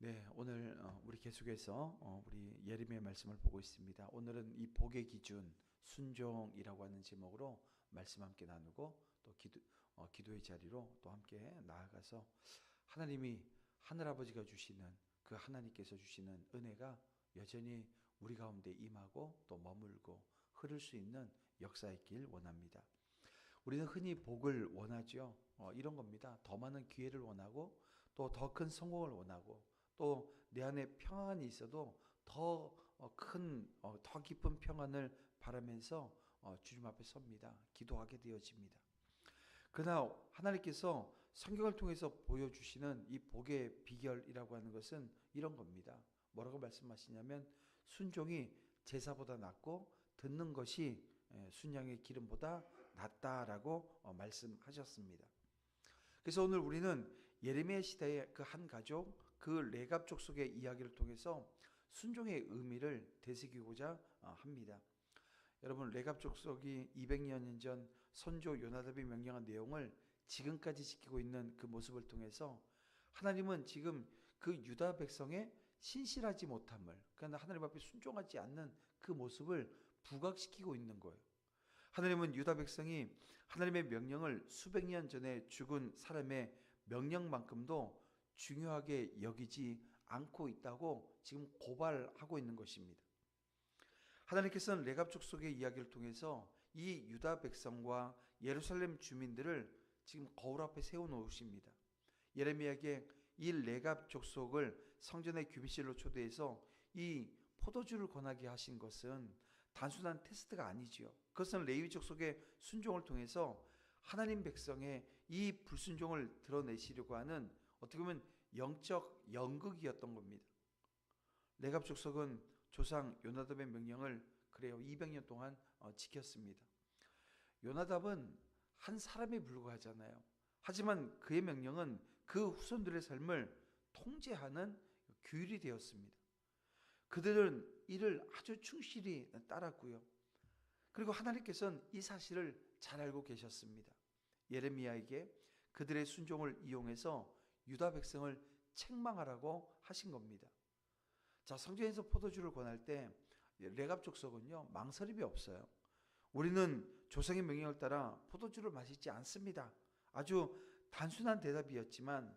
네, 오늘 우리 계속해서 우리 예레미야 말씀을 보고 있습니다. 오늘은 이 복의 기준 순종이라고 하는 제목으로 말씀 함께 나누고 또 기도의 자리로 또 함께 나아가서 하나님이 하늘아버지가 주시는 그 하나님께서 주시는 은혜가 여전히 우리 가운데 임하고 또 머물고 흐를 수 있는 역사있길 원합니다. 우리는 흔히 복을 원하죠. 이런 겁니다. 더 많은 기회를 원하고 또 더 큰 성공을 원하고 또 내 안에 평안이 있어도 더 큰, 더 깊은 평안을 바라면서 주님 앞에 섭니다. 기도하게 되어집니다. 그러나 하나님께서 성경을 통해서 보여주시는 이 복의 비결이라고 하는 것은 이런 겁니다. 뭐라고 말씀하시냐면 순종이 제사보다 낫고 듣는 것이 순양의 기름보다 낫다라고 말씀하셨습니다. 그래서 오늘 우리는 예레미야 시대의 그 한 가족, 그 레갑 족속의 이야기를 통해서 순종의 의미를 되새기고자 합니다. 여러분, 레갑 족속이 200년 전 선조 요나답이 명령한 내용을 지금까지 지키고 있는 그 모습을 통해서 하나님은 지금 그 유다 백성의 신실하지 못함을, 그러나 하나님 앞에 순종하지 않는 그 모습을 부각시키고 있는 거예요. 하나님은 유다 백성이 하나님의 명령을 수백 년 전에 죽은 사람의 명령만큼도 중요하게 여기지 않고 있다고 지금 고발하고 있는 것입니다. 하나님께서는 레갑 족속의 이야기를 통해서 이 유다 백성과 예루살렘 주민들을 지금 거울 앞에 세워놓으십니다. 예레미야에게 이 레갑 족속을 성전의 규비실로 초대해서 이 포도주를 권하게 하신 것은 단순한 테스트가 아니지요. 그것은 레위 족속의 순종을 통해서 하나님 백성의 이 불순종을 드러내시려고 하는 어떻게 보면 영적 연극이었던 겁니다. 레갑 족속은 조상 요나답의 명령을 그래요 200년 동안 지켰습니다. 요나답은 한 사람에 불과하잖아요. 하지만 그의 명령은 그 후손들의 삶을 통제하는 규율이 되었습니다. 그들은 이를 아주 충실히 따랐고요. 그리고 하나님께서는 이 사실을 잘 알고 계셨습니다. 예레미야에게 그들의 순종을 이용해서 유다 백성을 책망하라고 하신 겁니다. 자, 성전에서 포도주를 권할 때 레갑 족속은요 망설임이 없어요. 우리는 조상의 명령을 따라 포도주를 마시지 않습니다. 아주 단순한 대답이었지만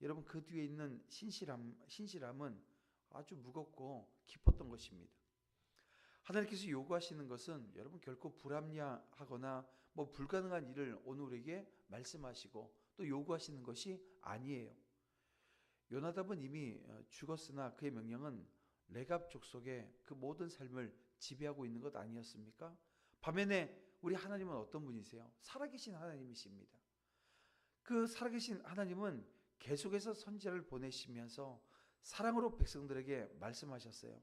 여러분 그 뒤에 있는 신실함은 아주 무겁고 깊었던 것입니다. 하나님께서 요구하시는 것은 여러분 결코 불합리하거나 불가능한 일을 오늘 우리에게 말씀하시고 또 요구하시는 것이 아니에요. 요나답은 이미 죽었으나 그의 명령은 레갑 족속의 그 모든 삶을 지배하고 있는 것 아니었습니까? 반면에 우리 하나님은 어떤 분이세요? 살아계신 하나님이십니다. 그 살아계신 하나님은 계속해서 선지자를 보내시면서 사랑으로 백성들에게 말씀하셨어요.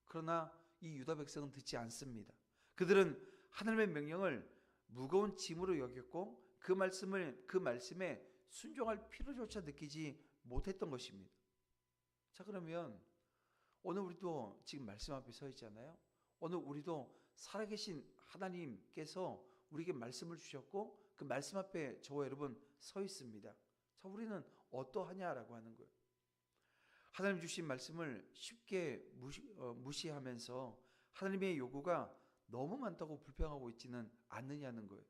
그러나 이 유다 백성은 듣지 않습니다. 그들은 하나님의 명령을 무거운 짐으로 여겼고 그 말씀에 순종할 필요조차 느끼지 못했던 것입니다. 자, 그러면 오늘 우리도 지금 말씀 앞에 서 있잖아요. 오늘 우리도 살아계신 하나님께서 우리에게 말씀을 주셨고 그 말씀 앞에 저와 여러분 서 있습니다. 자, 우리는 어떠하냐라고 하는 거예요. 하나님 주신 말씀을 쉽게 무시하면서 하나님의 요구가 너무 많다고 불평하고 있지는 않느냐는 거예요.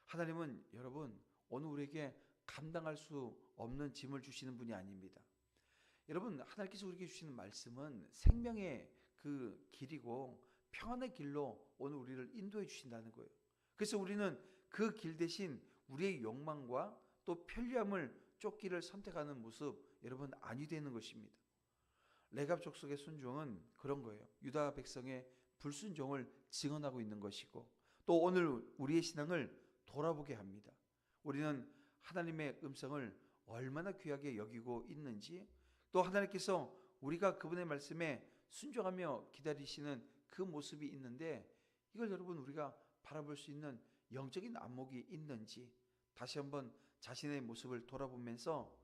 하나님은 여러분 오늘 우리에게 감당할 수 없는 짐을 주시는 분이 아닙니다. 여러분 하나님께서 우리에게 주시는 말씀은 생명의 그 길이고 평안의 길로 오늘 우리를 인도해 주신다는 거예요. 그래서 우리는 그 길 대신 우리의 욕망과 또 편리함을 쫓기를 선택하는 모습 여러분 아니 되는 것입니다. 레갑 족속의 순종은 그런 거예요. 유다 백성의 불순종을 증언하고 있는 것이고 또 오늘 우리의 신앙을 돌아보게 합니다. 우리는 하나님의 음성을 얼마나 귀하게 여기고 있는지 또 하나님께서 우리가 그분의 말씀에 순종하며 기다리시는 그 모습이 있는데 이걸 여러분 우리가 바라볼 수 있는 영적인 안목이 있는지 다시 한번 자신의 모습을 돌아보면서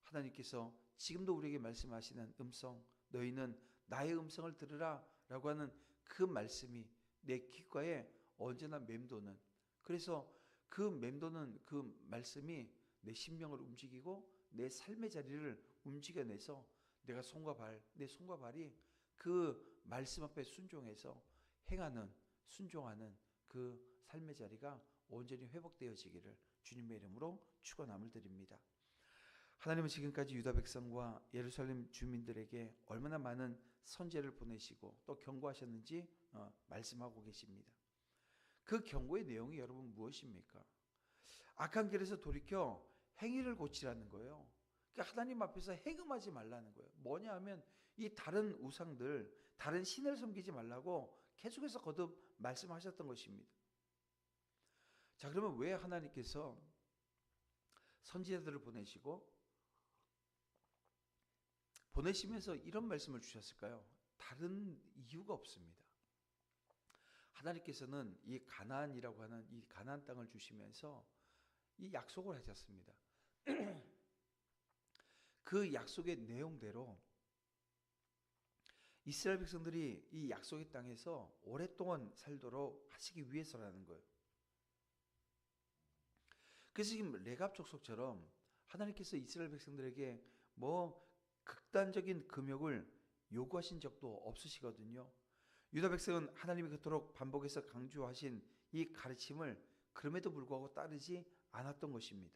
하나님께서 지금도 우리에게 말씀하시는 음성, 너희는 나의 음성을 들으라 라고 하는 그 말씀이 내 귓가에 언제나 맴도는, 그래서 그 맴도는 그 말씀이 내 심령을 움직이고 내 삶의 자리를 움직여내서 내가 내 손과 발이 그 말씀 앞에 순종해서 행하는, 순종하는 그 삶의 자리가 온전히 회복되어지기를 주님의 이름으로 축원함을 드립니다. 하나님은 지금까지 유다 백성과 예루살렘 주민들에게 얼마나 많은 선제를 보내시고 또 경고하셨는지 말씀하고 계십니다. 그 경고의 내용이 여러분 무엇입니까? 악한 길에서 돌이켜 행위를 고치라는 거예요. 그러니까 하나님 앞에서 행음하지 말라는 거예요. 뭐냐 하면 이 다른 우상들, 다른 신을 섬기지 말라고 계속해서 거듭 말씀하셨던 것입니다. 자, 그러면 왜 하나님께서 선지자들을 보내시면서 이런 말씀을 주셨을까요? 다른 이유가 없습니다. 하나님께서는 이 가나안이라고 하는 이 가나안 땅을 주시면서 이 약속을 하셨습니다. 그 약속의 내용대로 이스라엘 백성들이 이 약속의 땅에서 오랫동안 살도록 하시기 위해서라는 거예요. 그래서 지금 레갑 족속처럼 하나님께서 이스라엘 백성들에게 뭐 극단적인 금욕을 요구하신 적도 없으시거든요. 유다 백성은 하나님이 그토록 반복해서 강조하신 이 가르침을 그럼에도 불구하고 따르지 않았던 것입니다.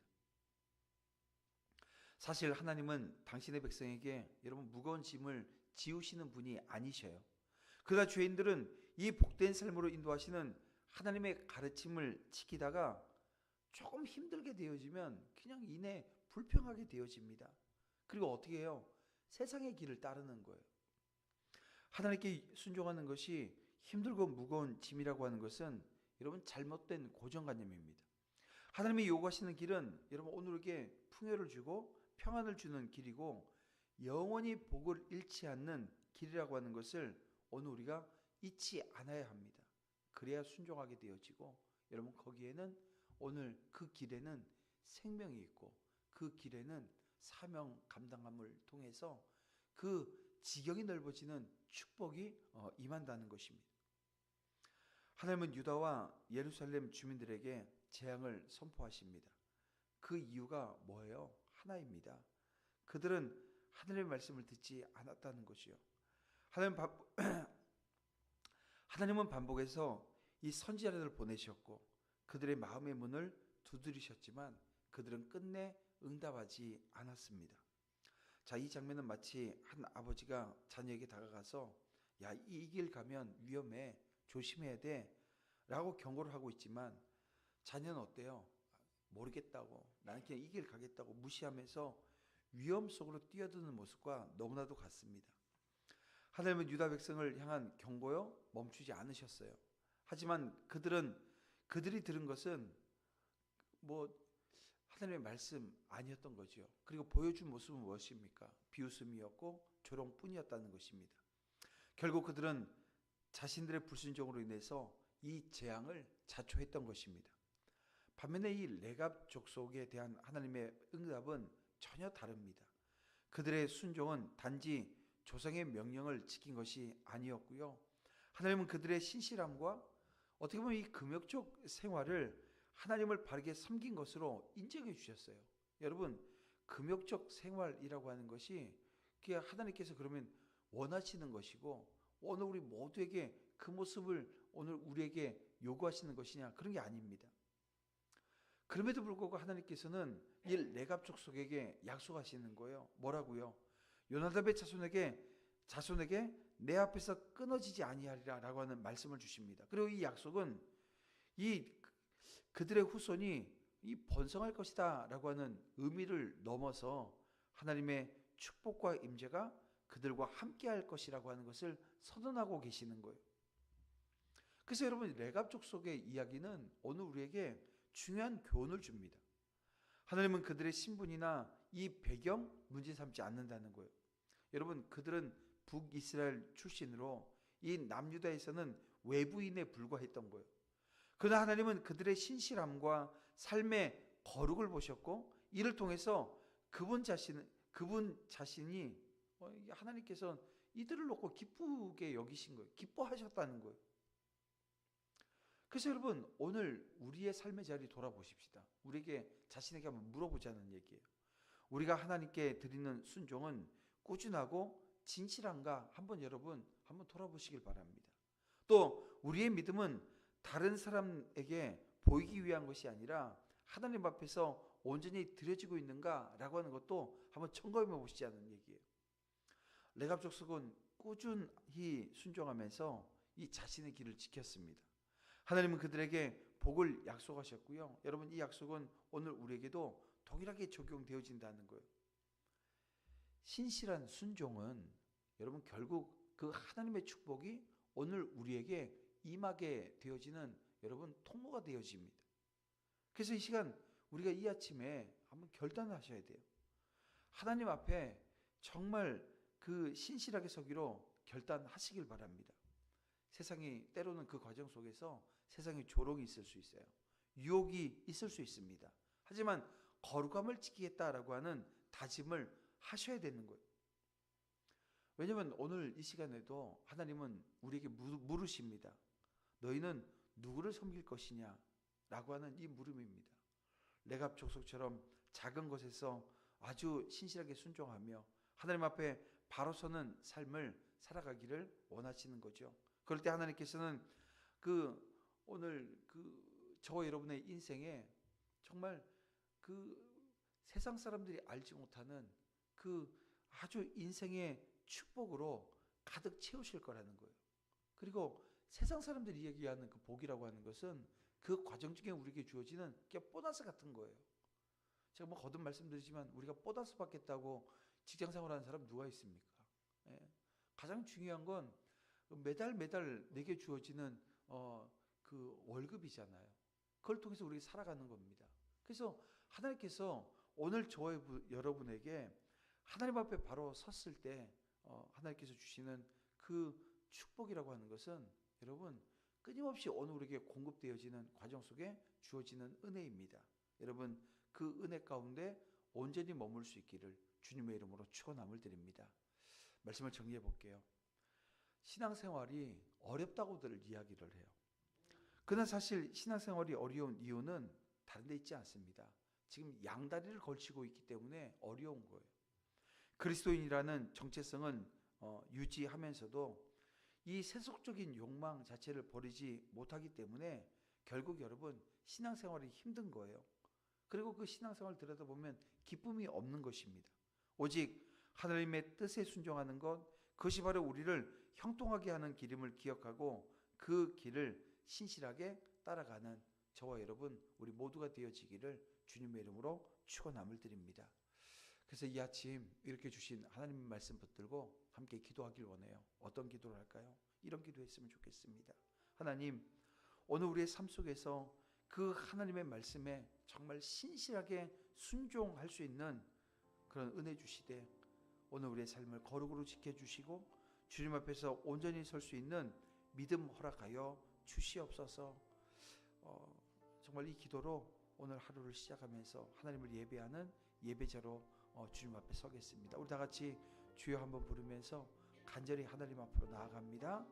사실 하나님은 당신의 백성에게 여러분 무거운 짐을 지우시는 분이 아니셔요. 그러나 죄인들은 이 복된 삶으로 인도하시는 하나님의 가르침을 지키다가 조금 힘들게 되어지면 그냥 이내 불평하게 되어집니다. 그리고 어떻게 해요? 세상의 길을 따르는 거예요. 하나님께 순종하는 것이 힘들고 무거운 짐이라고 하는 것은 여러분 잘못된 고정관념입니다. 하나님이 요구하시는 길은 여러분 오늘에게 풍요를 주고 평안을 주는 길이고 영원히 복을 잃지 않는 길이라고 하는 것을 오늘 우리가 잊지 않아야 합니다. 그래야 순종하게 되어지고 여러분 거기에는 오늘 그 길에는 생명이 있고 그 길에는 사명 감당함을 통해서 그 지경이 넓어지는 축복이 임한다는 것입니다. 하나님은 유다와 예루살렘 주민들에게 재앙을 선포하십니다. 그 이유가 뭐예요? 하나입니다. 그들은 하나님의 말씀을 듣지 않았다는 것이요. 하나님은 반복해서 이 선지자들을 보내셨고 그들의 마음의 문을 두드리셨지만 그들은 끝내 응답하지 않았습니다. 자, 이 장면은 마치 한 아버지가 자녀에게 다가가서 야, 이 길 가면 위험해, 조심해야 돼 라고 경고를 하고 있지만 자녀는 어때요? 모르겠다고, 나는 그냥 이 길 가겠다고 무시하면서 위험 속으로 뛰어드는 모습과 너무나도 같습니다. 하나님은 유다 백성을 향한 경고요 멈추지 않으셨어요. 하지만 그들이 들은 것은 뭐 하나님의 말씀 아니었던 거죠. 그리고 보여준 모습은 무엇입니까? 비웃음이었고 조롱뿐이었다는 것입니다. 결국 그들은 자신들의 불순종으로 인해서 이 재앙을 자초했던 것입니다. 반면에 이 레갑 족속에 대한 하나님의 응답은 전혀 다릅니다. 그들의 순종은 단지 조상의 명령을 지킨 것이 아니었고요. 하나님은 그들의 신실함과 어떻게 보면 이 금욕적 생활을 하나님을 바르게 섬긴 것으로 인정해 주셨어요. 여러분, 금욕적 생활이라고 하는 것이 하나님께서 그러면 원하시는 것이고 오늘 우리 모두에게 그 모습을 오늘 우리에게 요구하시는 것이냐? 그런 게 아닙니다. 그럼에도 불구하고 하나님께서는 이 레갑 족속에게 약속하시는 거예요. 뭐라고요? 요나답의 자손에게 내 앞에서 끊어지지 아니하리라라고 하는 말씀을 주십니다. 그리고 이 약속은 그들의 후손이 번성할 것이다라고 하는 의미를 넘어서 하나님의 축복과 임재가 그들과 함께할 것이라고 하는 것을 선언하고 계시는 거예요. 그래서 여러분 레갑 족속의 이야기는 오늘 우리에게 중요한 교훈을 줍니다. 하나님은 그들의 신분이나 이 배경 문제 삼지 않는다는 거예요. 여러분 그들은 북이스라엘 출신으로 이 남유다에서는 외부인에 불과했던 거예요. 그러나 하나님은 그들의 신실함과 삶의 거룩을 보셨고 이를 통해서 그분 자신이 하나님께서 이들을 놓고 기쁘게 여기신 거예요. 기뻐하셨다는 거예요. 그래서 여러분 오늘 우리의 삶의 자리 돌아보십시다. 우리에게 자신에게 한번 물어보자는 얘기예요. 우리가 하나님께 드리는 순종은 꾸준하고 진실한가 여러분 한번 돌아보시길 바랍니다. 또 우리의 믿음은 다른 사람에게 보이기 위한 것이 아니라 하나님 앞에서 온전히 드려지고 있는가라고 하는 것도 한번 점검해 보시자는 얘기예요. 레갑 족속은 꾸준히 순종하면서 이 자신의 길을 지켰습니다. 하나님은 그들에게 복을 약속하셨고요. 여러분, 이 약속은 오늘 우리에게도 동일하게 적용되어진다는 거예요. 신실한 순종은 여러분 결국 그 하나님의 축복이 오늘 우리에게 임하게 되어지는 여러분 통로가 되어집니다. 그래서 이 시간 우리가 이 아침에 한번 결단을 하셔야 돼요. 하나님 앞에 정말 그 신실하게 서기로 결단하시길 바랍니다. 세상이 때로는 그 과정 속에서 세상에 조롱이 있을 수 있어요. 유혹이 있을 수 있습니다. 하지만 거룩함을 지키겠다라고 하는 다짐을 하셔야 되는 거예요. 왜냐하면 오늘 이 시간에도 하나님은 우리에게 물으십니다. 너희는 누구를 섬길 것이냐? 라고 하는 이 물음입니다. 레갑 족속처럼 작은 것에서 아주 신실하게 순종하며 하나님 앞에 바로 서는 삶을 살아가기를 원하시는 거죠. 그럴 때 하나님께서는 오늘 저와 여러분의 인생에 정말 세상 사람들이 알지 못하는 아주 인생의 축복으로 가득 채우실 거라는 거예요. 그리고 세상 사람들이 얘기하는 그 복이라고 하는 것은 그 과정 중에 우리에게 주어지는 보너스 같은 거예요. 제가 거듭 말씀드리지만 우리가 보너스 받겠다고 직장 생활하는 사람 누가 있습니까? 예. 가장 중요한 건 매달 내게 주어지는 그 월급이잖아요. 그걸 통해서 우리가 살아가는 겁니다. 그래서 하나님께서 오늘 저와 여러분에게 하나님 앞에 바로 섰을 때 하나님께서 주시는 그 축복이라고 하는 것은 여러분 끊임없이 오늘 우리에게 공급되어지는 과정 속에 주어지는 은혜입니다. 여러분 그 은혜 가운데 온전히 머물 수 있기를 주님의 이름으로 축원함을 드립니다. 말씀을 정리해 볼게요. 신앙생활이 어렵다고들 이야기를 해요. 그러나 사실 신앙생활이 어려운 이유는 다른 데 있지 않습니다. 지금 양다리를 걸치고 있기 때문에 어려운 거예요. 그리스도인이라는 정체성은 유지하면서도 이 세속적인 욕망 자체를 버리지 못하기 때문에 결국 여러분 신앙생활이 힘든 거예요. 그리고 그 신앙생활을 들여다보면 기쁨이 없는 것입니다. 오직 하나님의 뜻에 순종하는 것, 그것이 바로 우리를 형통하게 하는 길임을 기억하고 그 길을 신실하게 따라가는 저와 여러분 우리 모두가 되어지기를 주님의 이름으로 축원함을 드립니다. 그래서 이 아침 이렇게 주신 하나님의 말씀 붙들고 함께 기도하길 원해요. 어떤 기도를 할까요? 이런 기도했으면 좋겠습니다. 하나님, 오늘 우리의 삶 속에서 그 하나님의 말씀에 정말 신실하게 순종할 수 있는 그런 은혜 주시되 오늘 우리의 삶을 거룩으로 지켜주시고 주님 앞에서 온전히 설 수 있는 믿음 허락하여 주시옵소서. 정말 이 기도로 오늘 하루를 시작하면서 하나님을 예배하는 예배자로 주님 앞에 서겠습니다. 우리 다 같이 주여 한번 부르면서 간절히 하나님 앞으로 나아갑니다.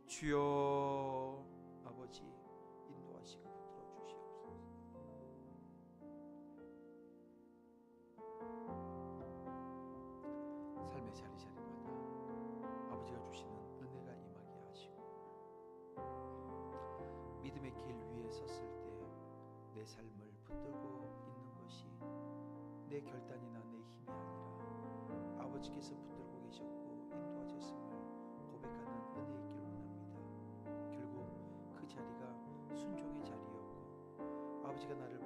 주여 아버지 인도하시고 붙들어 주시옵소서. 삶의 자리자리마다 아버지가 주시는 은혜가 임하게 하시고 믿음의 길 위에 섰을 때 내 삶을 붙들고 있는 것이 내 결단이나 내 힘이 아니라 아버지께서 붙들고 계셨고 인도하셨음을 고백하는 은혜 있길 원합니다. 결국 그 자리가 순종의 자리였고 아버지가 나를